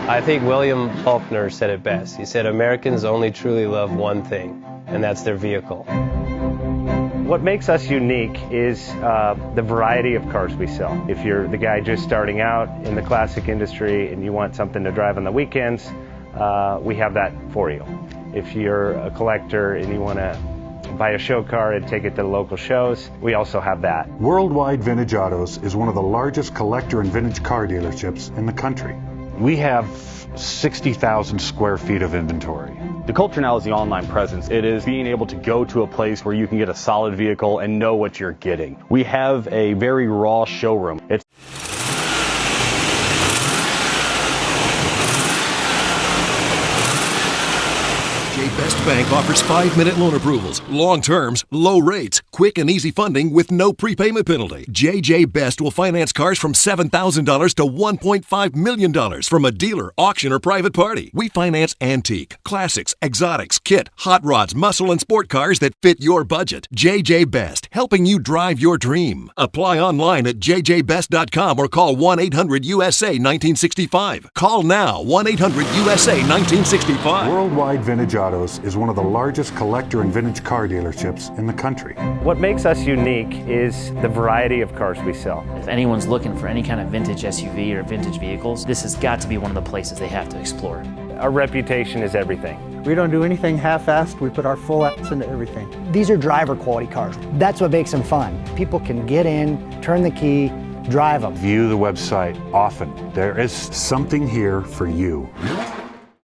I think William Faulkner said it best. He said, Americans only truly love one thing, and that's their vehicle. What makes us unique is the variety of cars we sell. If you're the guy just starting out in the classic industry and you want something to drive on the weekends, we have that for you. If you're a collector and you want to buy a show car and take it to the local shows, we also have that. Worldwide Vintage Autos is one of the largest collector and vintage car dealerships in the country. We have 60,000 square feet of inventory. The culture now is the online presence. It is being able to go to a place where you can get a solid vehicle and know what you're getting. We have a very raw showroom. It's Best Bank offers 5-minute loan approvals, long terms, low rates, quick and easy funding with no prepayment penalty. JJ Best will finance cars from $7,000 to $1.5 million from a dealer, auction, or private party. We finance antique, classics, exotics, kit, hot rods, muscle, and sport cars that fit your budget. JJ Best, helping you drive your dream. Apply online at jjbest.com or call 1-800-USA-1965. Call now, 1-800-USA-1965. Worldwide Vintage Autos is one of the largest collector and vintage car dealerships in the country. What makes us unique is the variety of cars we sell. If anyone's looking for any kind of vintage SUV or vintage vehicles, this has got to be one of the places they have to explore. Our reputation is everything. We don't do anything half-assed. We put our full ass into everything. These are driver quality cars. That's what makes them fun. People can get in, turn the key, drive them. View the website often. There is something here for you.